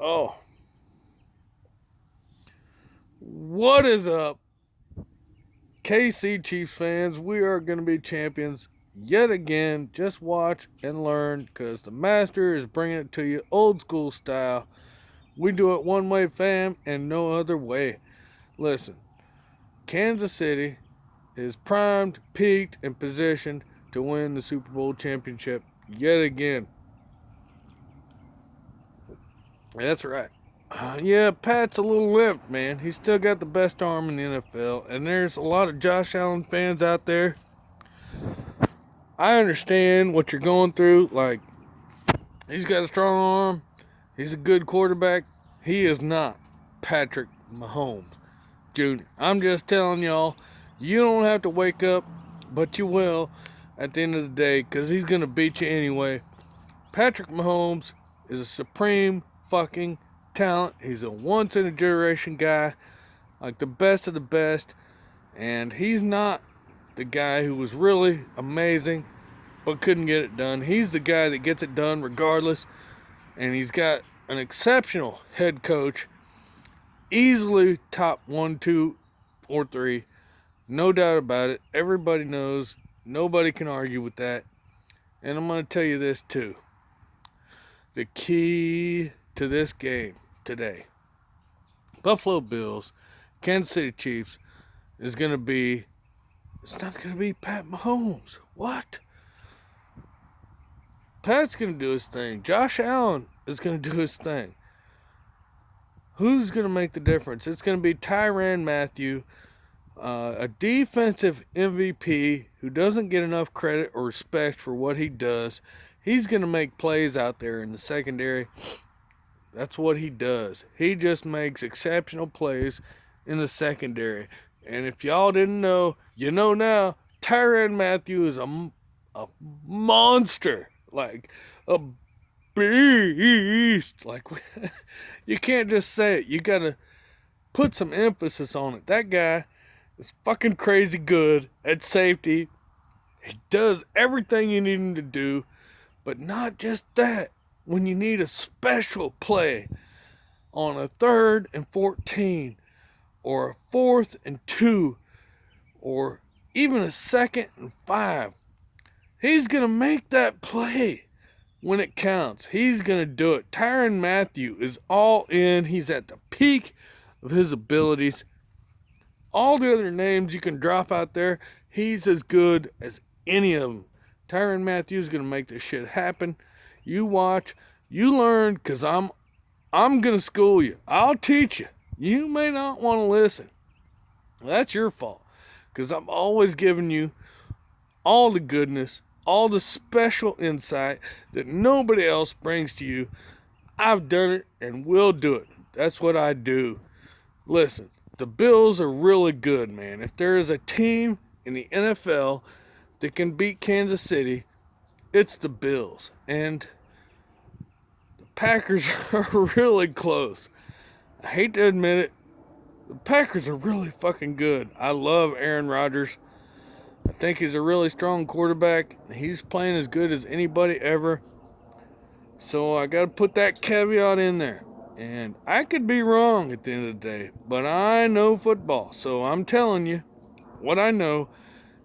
Oh, what is up, KC Chiefs fans? We are going to be champions yet again. Just watch and learn because the master is bringing it to you old school style. We do it one way, fam, and no other way. Listen, Kansas City is primed, peaked, and positioned to win the Super Bowl championship yet again. That's right. Yeah, Pat's a little limp, man. He's still got the best arm in the NFL, and there's a lot of Josh Allen fans out there. I understand what you're going through. Like, he's got a strong arm. He's a good quarterback. He is not Patrick Mahomes Jr. I'm just telling y'all, you don't have to wake up, but you will at the end of the day because he's going to beat you anyway. Patrick Mahomes is a supreme fucking talent. He's a once in a generation guy, like the best of the best. And he's not the guy who was really amazing but couldn't get it done. He's the guy that gets it done regardless. And he's got an exceptional head coach, easily top 1, 2, or 3. No doubt about it. Everybody knows. Nobody can argue with that. And I'm going to tell you this too. The key to this game today, Buffalo Bills, Kansas City Chiefs, is going to be, it's not going to be Pat Mahomes. What? Pat's going to do his thing. Josh Allen is going to do his thing. Who's going to make the difference? It's going to be Tyrann Mathieu, a defensive MVP who doesn't get enough credit or respect for what he does. He's going to make plays out there in the secondary. That's what he does. He just makes exceptional plays in the secondary. And if y'all didn't know, you know now. Tyrann Mathieu is a monster. Like a beast. Like, you can't just say it. You gotta put some emphasis on it. That guy is fucking crazy good at safety. He does everything you need him to do. But not just that. When you need a special play on a 3rd and 14 or a 4th and 2 or even a 2nd and 5, he's going to make that play when it counts. He's going to do it. Tyrann Mathieu is all in. He's at the peak of his abilities. All the other names you can drop out there, he's as good as any of them. Tyrann Mathieu is going to make this shit happen. You watch, you learn, because I'm going to school you. I'll teach you. You may not want to listen. That's your fault. Because I'm always giving you all the goodness, all the special insight that nobody else brings to you. I've done it and will do it. That's what I do. Listen, the Bills are really good, man. If there is a team in the NFL that can beat Kansas City, it's the Bills. And the Packers are really close. I hate to admit it. The Packers are really fucking good. I love Aaron Rodgers. I think he's a really strong quarterback. He's playing as good as anybody ever. So I got to put that caveat in there. And I could be wrong at the end of the day. But I know football. So I'm telling you what I know.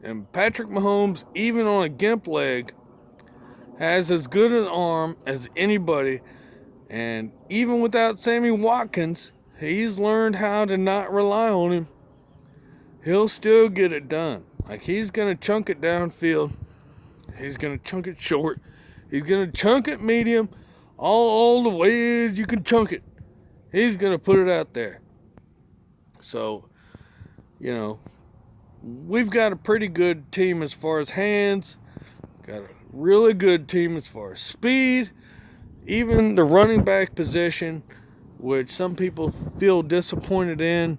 And Patrick Mahomes, even on a gimp leg, has as good an arm as anybody. And even without Sammy Watkins, he's learned how to not rely on him. He'll still get it done. Like, he's going to chunk it downfield. He's going to chunk it short. He's going to chunk it medium. All the ways you can chunk it. He's going to put it out there. So, we've got a pretty good team as far as hands. Got a really good team as far as speed. Even the running back position, which some people feel disappointed in.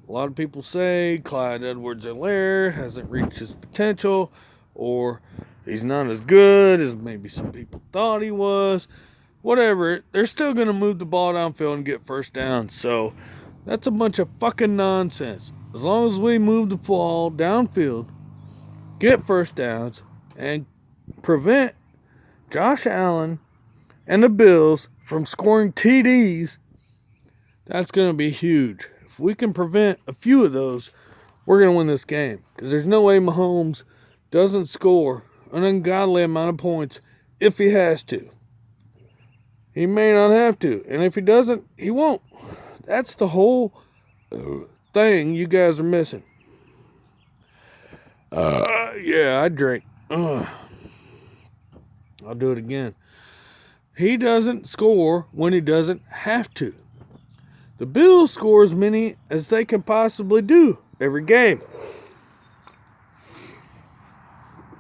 A lot of people say Clyde Edwards-Helaire hasn't reached his potential, or he's not as good as maybe some people thought he was. Whatever, they're still going to move the ball downfield and get first down. So that's a bunch of fucking nonsense. As long as we move the ball downfield, get first downs, and prevent Josh Allen and the Bills from scoring TDs, that's going to be huge. If we can prevent a few of those, we're going to win this game. Because there's no way Mahomes doesn't score an ungodly amount of points if he has to. He may not have to. And if he doesn't, he won't. That's the whole thing you guys are missing. Yeah, I drink. I'll do it again. He doesn't score when he doesn't have to. The Bills score as many as they can possibly do every game.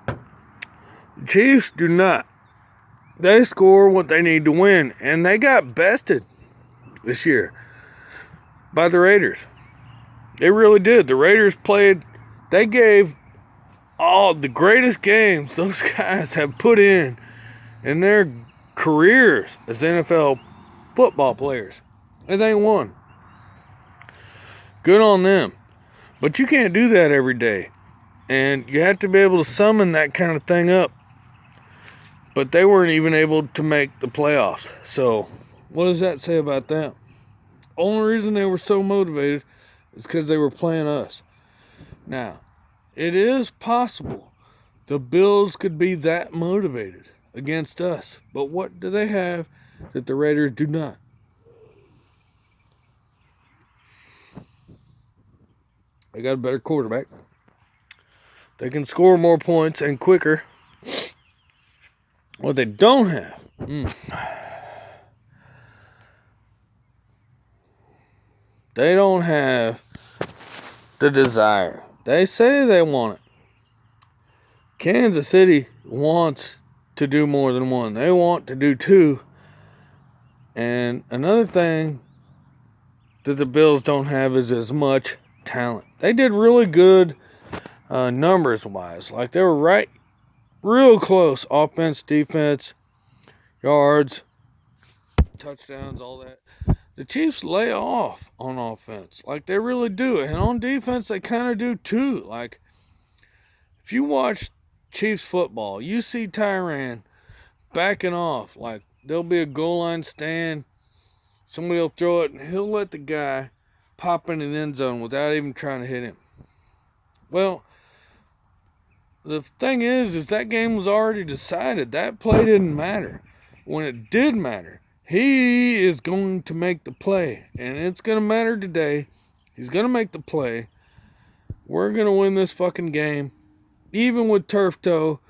The Chiefs do not. They score what they need to win, and they got bested this year by the Raiders. They really did. The Raiders they gave all the greatest games those guys have put in their careers as NFL football players. And they won. Good on them. But you can't do that every day. And you have to be able to summon that kind of thing up. But they weren't even able to make the playoffs. So, what does that say about them? Only reason they were so motivated is because they were playing us. Now, it is possible the Bills could be that motivated against us. But what do they have that the Raiders do not? They got a better quarterback. They can score more points and quicker. What they don't have. They don't have the desire. They say they want it. Kansas City wants to do more than one. They want to do two. And another thing that the Bills don't have is as much talent. They did really good numbers-wise. Like, they were real close. Offense, defense, yards, touchdowns, all that. The Chiefs lay off on offense. Like, they really do. And on defense, they kind of do too. Like, if you watch Chiefs football, you see Tyrann backing off. Like, there'll be a goal line stand. Somebody will throw it, and he'll let the guy pop in the end zone without even trying to hit him. Well, the thing is that game was already decided. That play didn't matter. When it did matter, he is going to make the play. And it's going to matter today. He's going to make the play. We're going to win this fucking game. Even with turf toe.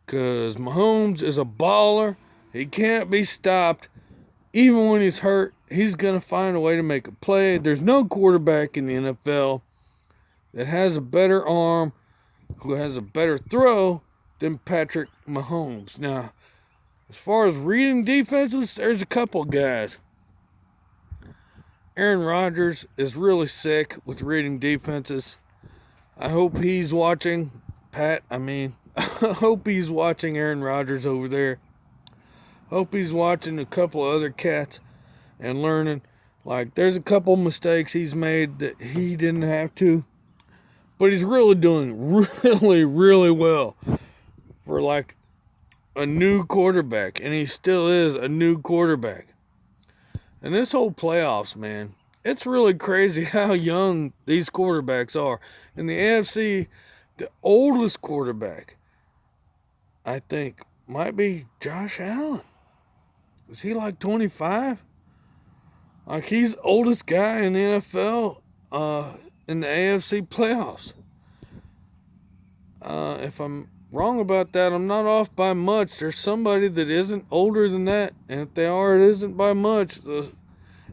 Because Mahomes is a baller. He can't be stopped. Even when he's hurt, he's going to find a way to make a play. There's no quarterback in the NFL that has a better arm, who has a better throw than Patrick Mahomes. Now, as far as reading defenses, there's a couple guys. Aaron Rodgers is really sick with reading defenses. I hope he's watching, I hope he's watching Aaron Rodgers over there. Hope he's watching a couple of other cats and learning. Like, there's a couple mistakes he's made that he didn't have to. But he's really doing really, really well for, like, a new quarterback. And he still is a new quarterback. And this whole playoffs, man, it's really crazy how young these quarterbacks are. In the AFC, the oldest quarterback, I think, might be Josh Allen. Is he like 25? Like, he's the oldest guy in the NFL in the AFC playoffs. If I'm wrong about that, I'm not off by much. There's somebody that isn't older than that. And if they are, it isn't by much.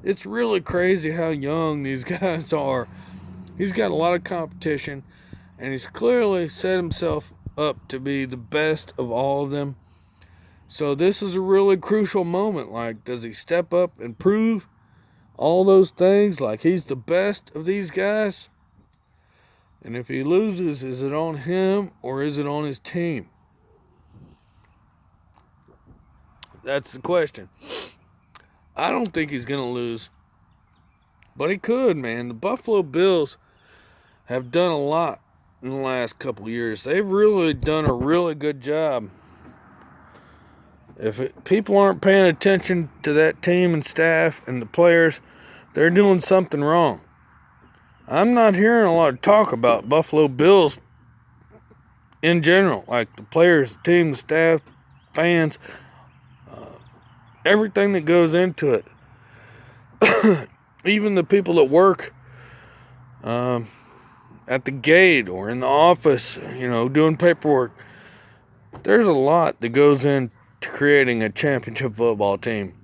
It's really crazy how young these guys are. He's got a lot of competition. And he's clearly set himself up to be the best of all of them. So this is a really crucial moment. Like, does he step up and prove all those things? Like, he's the best of these guys? And if he loses, is it on him or is it on his team? That's the question. I don't think he's going to lose. But he could, man. The Buffalo Bills have done a lot in the last couple years. They've really done a really good job People aren't paying attention to that team and staff and the players, they're doing something wrong. I'm not hearing a lot of talk about Buffalo Bills in general, like the players, the team, the staff, fans, everything that goes into it. Even the people that work at the gate or in the office, doing paperwork. There's a lot that goes into creating a championship football team.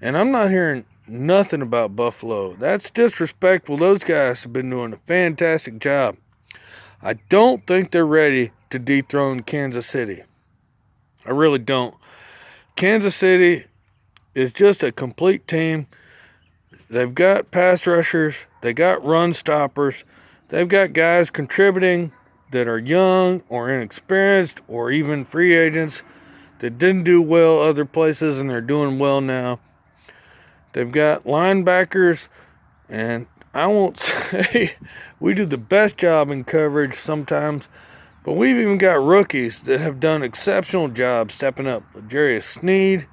And I'm not hearing nothing about Buffalo. That's disrespectful. Those guys have been doing a fantastic job. I don't think they're ready to dethrone Kansas City. I really don't. Kansas City is just a complete team. They've got pass rushers. They got run stoppers. They've got guys contributing that are young or inexperienced or even free agents that didn't do well other places and they're doing well now. They've got linebackers, and I won't say we do the best job in coverage sometimes, but we've even got rookies that have done exceptional jobs stepping up. Jarius Sneed,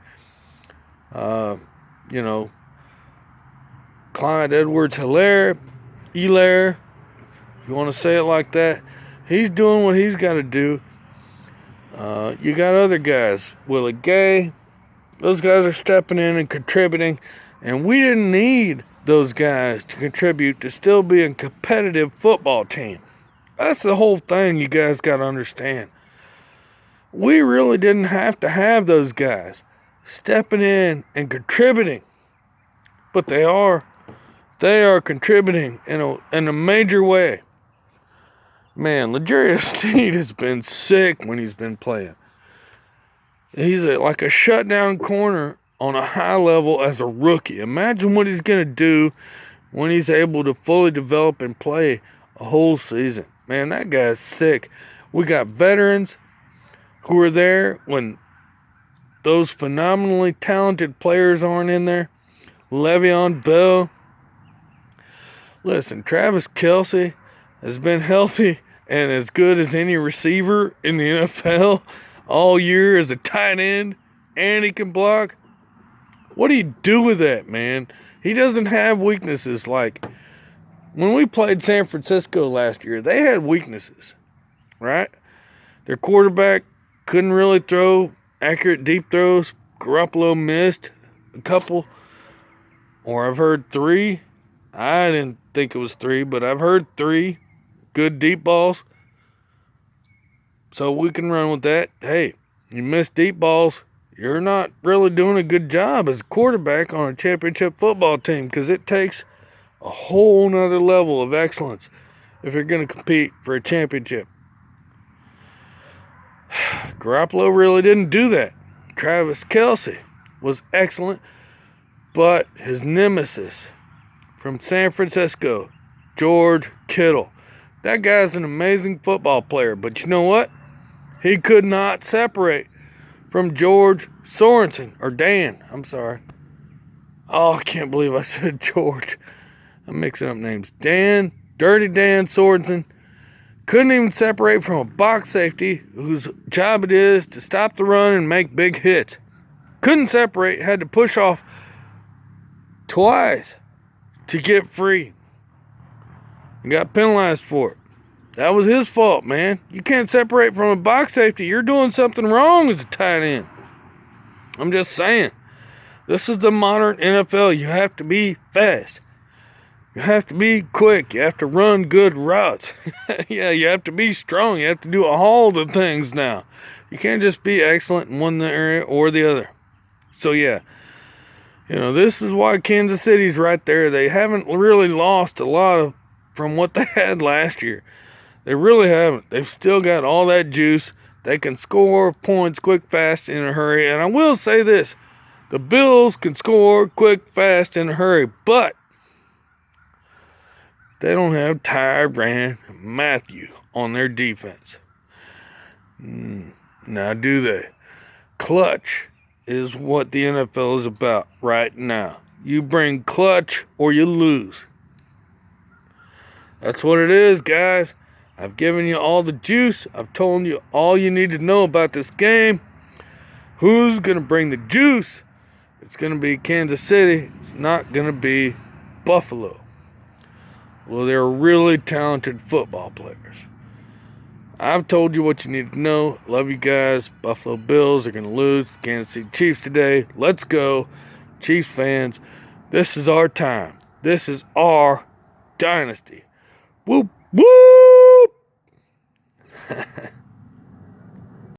Clyde Edwards-Helaire, if you want to say it like that. He's doing what he's got to do. You got other guys, Willie Gay. Those guys are stepping in and contributing, and we didn't need those guys to contribute to still be a competitive football team. That's the whole thing you guys got to understand. We really didn't have to have those guys stepping in and contributing, but they are contributing in a major way. Man, L'Jarius Sneed has been sick when he's been playing. He's like a shutdown corner on a high level as a rookie. Imagine what he's going to do when he's able to fully develop and play a whole season. Man, that guy's sick. We got veterans who are there when those phenomenally talented players aren't in there. Le'Veon Bell. Listen, Travis Kelce has been healthy and as good as any receiver in the NFL all year as a tight end, and he can block. What do you do with that, man? He doesn't have weaknesses like when we played San Francisco last year. They had weaknesses, right? Their quarterback couldn't really throw accurate deep throws. Garoppolo missed a couple, or I've heard 3. I didn't think it was 3, but I've heard 3 good deep balls. So we can run with that. Hey, you miss deep balls, you're not really doing a good job as a quarterback on a championship football team, because it takes a whole nother level of excellence if you're going to compete for a championship. Garoppolo really didn't do that. Travis Kelce was excellent, but his nemesis from San Francisco, George Kittle. That guy's an amazing football player, but you know what? He could not separate from George Sorensen, or Dan, I'm sorry. Oh, I can't believe I said George. I'm mixing up names. Dan, Dirty Dan Sorensen, couldn't even separate from a box safety whose job it is to stop the run and make big hits. Couldn't separate, had to push off twice to get free. And got penalized for it. That was his fault, man. You can't separate from a box safety. You're doing something wrong as a tight end. I'm just saying. This is the modern NFL. You have to be fast. You have to be quick. You have to run good routes. Yeah, you have to be strong. You have to do all the things now. You can't just be excellent in one area or the other. So, yeah. This is why Kansas City's right there. They haven't really lost a lot from what they had last year. They really haven't. They've still got all that juice. They can score points quick, fast, in a hurry. And I will say this. The Bills can score quick, fast, in a hurry. But they don't have Tyrann Mathieu on their defense. Now do they? Clutch is what the NFL is about right now. You bring clutch or you lose. That's what it is, guys. I've given you all the juice. I've told you all you need to know about this game. Who's going to bring the juice? It's going to be Kansas City. It's not going to be Buffalo. Well, they're really talented football players. I've told you what you need to know. Love you guys. Buffalo Bills are going to lose the Kansas City Chiefs today. Let's go, Chiefs fans. This is our time. This is our dynasty. Whoop, whoop.